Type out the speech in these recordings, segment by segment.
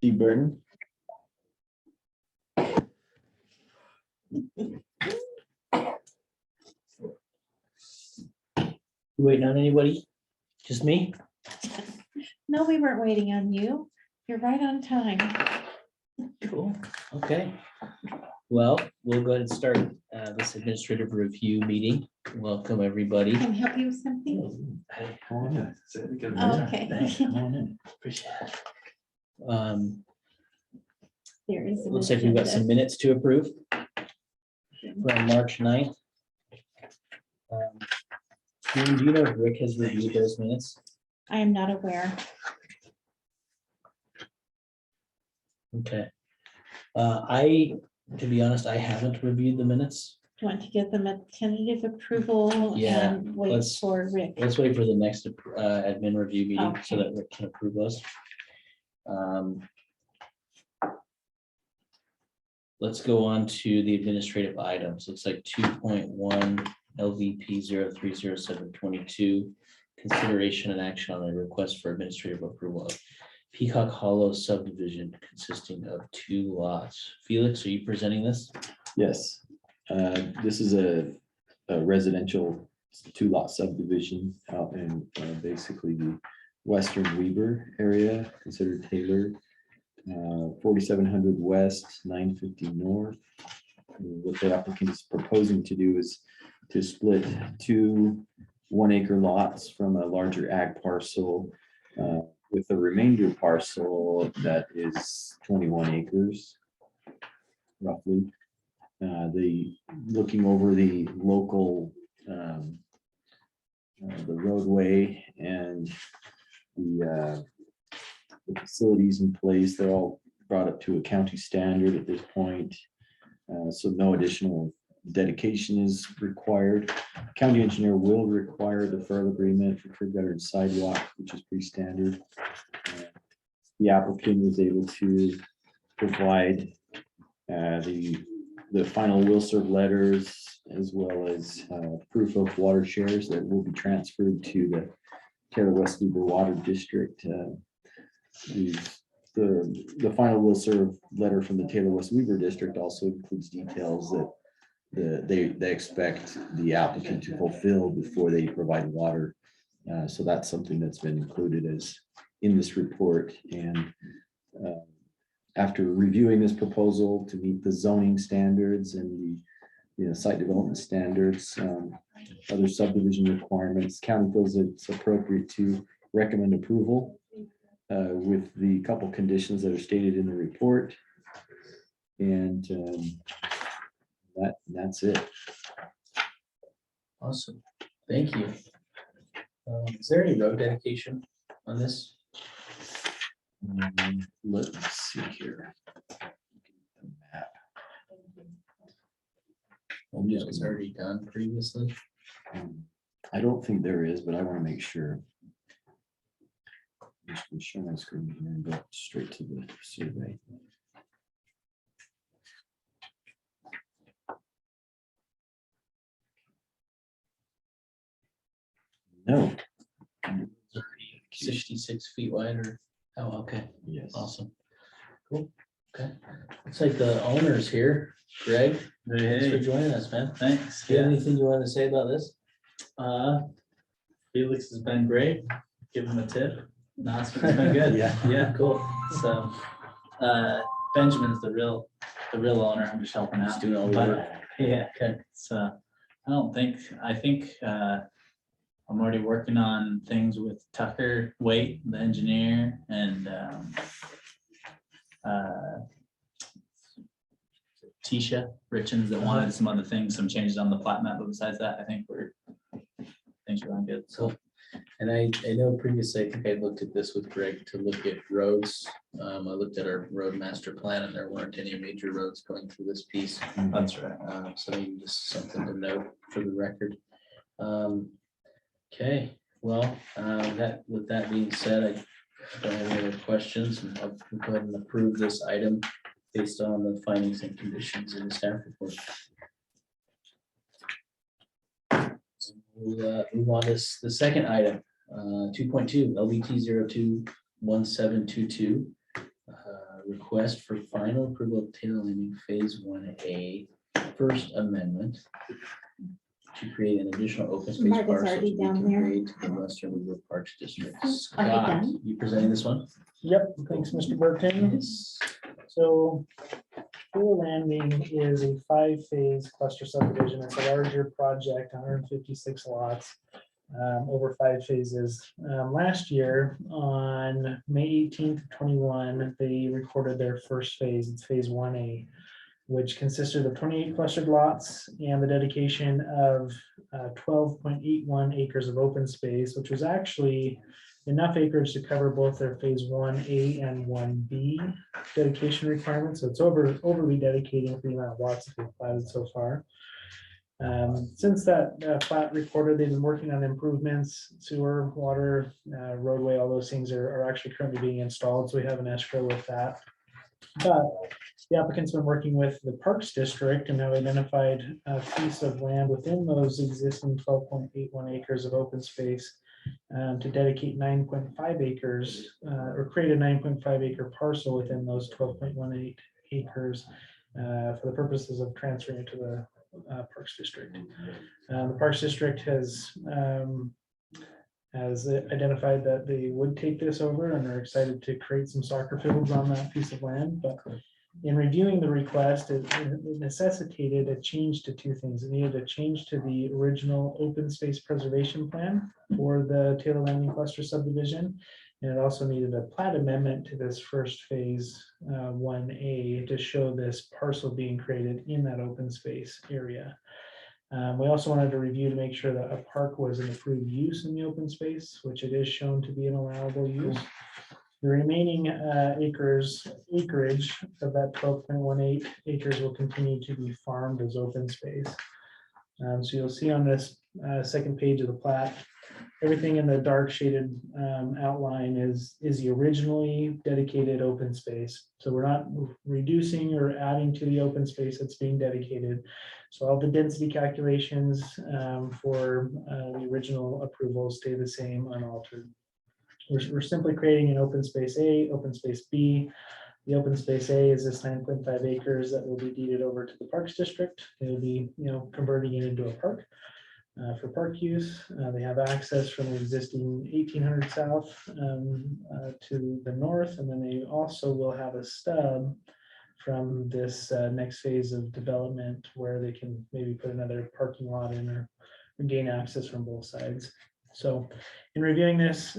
D. Burton. You waiting on anybody? Just me? No, we weren't waiting on you. You're right on time. Cool. Okay. Well, we'll go ahead and start this administrative review meeting. Welcome, everybody. Can I help you with something? Hey, Come on in. Oh, okay. thanks. Come on in. Appreciate it. There is. an Looks like we've got some agenda. minutes to approve from March 9th. June, do you know if Rick has reviewed those minutes? I am not aware. Okay. To be honest, I haven't reviewed the minutes. Do you want to give them a tentative approval Yeah, and wait let's- for Rick? Let's wait for the next admin review meeting so Okay. that Rick can approve those. Let's go on to the administrative items. Looks like 2.1 LVP 030722. Consideration and action on a request for administrative approval of Peacock Hollow subdivision consisting of 2 lots. Felix, are you presenting this? Yes, this is a residential 2-lot subdivision out in basically the western Weaver area, considered Taylor. 4700 west, 950 north. And what the applicant is proposing to do is to split 2 1-acre lots from a larger ag parcel with the remainder parcel that is 21 acres roughly. Looking over the local the roadway and the facilities in place, they're all brought up to a county standard at this point. So no additional dedication is required. County engineer will require the deferral agreement for curb gutter and sidewalk, which is pretty standard. The applicant was able to provide the final will serve letters as well as proof of water shares that will be transferred to the Taylor West Weaver Water District. The final will serve letter from the Taylor West Weaver District also includes details that they expect the applicant to fulfill before they provide water. So that's something that's been included as in this report. And after reviewing this proposal to meet the zoning standards and the site development standards, other subdivision requirements, county feels it's appropriate to recommend approval with the couple conditions that are stated in the report. And that's it. Awesome. Thank you. Is there any road dedication on this? Let's see here. The map. It was already done previously. I don't think there is, but I want to make sure. Just gonna share my screen here and go straight to the survey. No. 66 feet wide or, oh, okay, Yes. awesome. Cool, okay. Looks like the owner's here. Greg, thanks for joining us, man. Thanks. Do you have anything you want to say about this? Felix has been great. Give him a tip. No, it's been good. Yeah. Cool. So Benjamin's the real owner. I'm just helping out. Just doing all the But, work. yeah. Okay. So I think I'm already working on things with Tucker Waite, the engineer, and Tisha Richens that wanted some other things, some changes on the plat map. But besides that, I think things are going good. So And I know previously, I think I looked at this with Greg to look at roads. I looked at our road master plan and there weren't any major roads going through this piece. that's right. So maybe just something to note for the record. Okay, well, with that being said, I don't have any other questions. And I'll go ahead and approve this item based on the findings and conditions in the staff report. We'll move on to the second item, 2.2 LBT 021722. request for final approval of Taylor Landing Phase 1A, first amendment to create an additional open space Martha's parcel to already be down there. conveyed to the Western Weaver Parks District. Are you Scott, done? you presenting this one? Yep, thanks, Mr. Burton. Yes. So Taylor Landing is a 5-phase cluster subdivision. It's a larger project, 156 lots, over 5 phases. Last year, on May 18th, 21, they recorded their first phase. It's phase 1A, which consisted of 28 clustered lots and the dedication of 12.81 acres of open space, which was actually enough acreage to cover both their phase 1A and 1B dedication requirements. So it's overly dedicating for the amount of lots that we've platted so far. Since that plat recorded, they've been working on improvements, sewer, water, roadway, all those things are actually currently being installed. So we have an escrow with that. But the applicant's been working with the Perkes district and have identified a piece of land within those existing 12.81 acres of open space to dedicate 9.5 acres or create a 9.5 acre parcel within those 12.18 acres for the purposes of transferring it to the Parks District. The Parks District has identified that they would take this over and are excited to create some soccer fields on that piece of land. But in reviewing the request, it necessitated a change to 2 things. It needed a change to the original open space preservation plan for the Taylor Landing Cluster subdivision. And it also needed a plat amendment to this first phase 1A to show this parcel being created in that open space area. We also wanted to review to make sure that a park was an approved use in the open space, which it is shown to be an allowable use. The remaining acreage of that 12.18 acres will continue to be farmed as open space. So you'll see on this second page of the plat, everything in the dark shaded outline is the originally dedicated open space. So we're not reducing or adding to the open space that's being dedicated. So all the density calculations for the original approval stay the same, unaltered. We're simply creating an open space A, open space B. The open space A is this 9.5 acres that will be deeded over to the Parks District. It will be, converting it into a park for park use. They have access from the existing 1800 south to the north, and then they also will have a stub from this next phase of development where they can maybe put another parking lot in or gain access from both sides. So in reviewing this,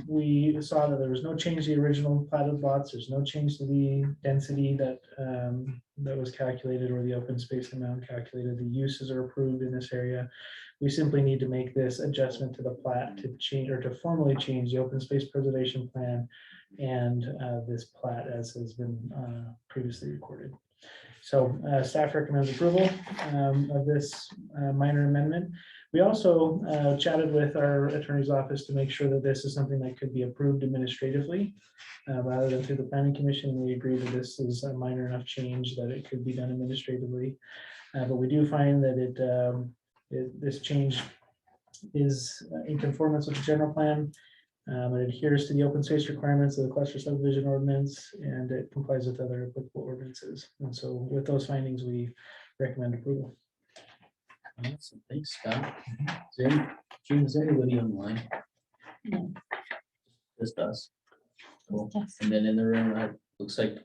we saw that there was no change to the original platted lots. There's no change to the density that was calculated or the open space amount calculated. The uses are approved in this area. We simply need to make this adjustment to the plat to change or to formally change the open space preservation plan and this plat as has been previously recorded. So staff recommends approval of this minor amendment. We also chatted with our attorney's office to make sure that this is something that could be approved administratively rather than through the planning commission. We agree that this is a minor enough change that it could be done administratively. But we do find that this change is in conformance with the general plan. It adheres to the open space requirements of the cluster subdivision ordinance, and it complies with other applicable ordinances. And so with those findings, we recommend approval. Awesome. Thanks, Scott. Is there anybody online? No. Just us. Cool. Just- And then in the room, looks like,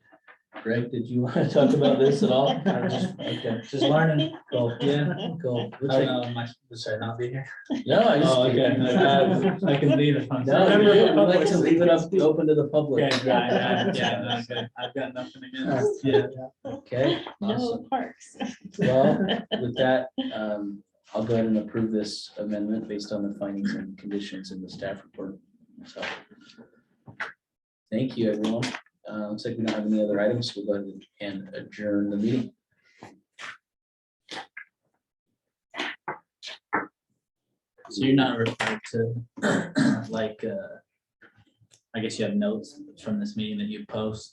Greg, did you want to talk about this at all? Or okay. Just learning. Cool. Yeah. Cool. I don't know, should I not be here? No, I just. Oh, okay. I can leave if I'm. No, I'd like to leave it up, open to the public. Okay, right, yeah, okay. I've got nothing against, yeah. Okay. No Awesome. parks. Well, with that, I'll go ahead and approve this amendment based on the findings and conditions in the staff report. So, thank you, everyone. Looks like we don't have any other items. We'll go ahead and adjourn the meeting. So you're not required to, like, I guess you have notes from this meeting that you post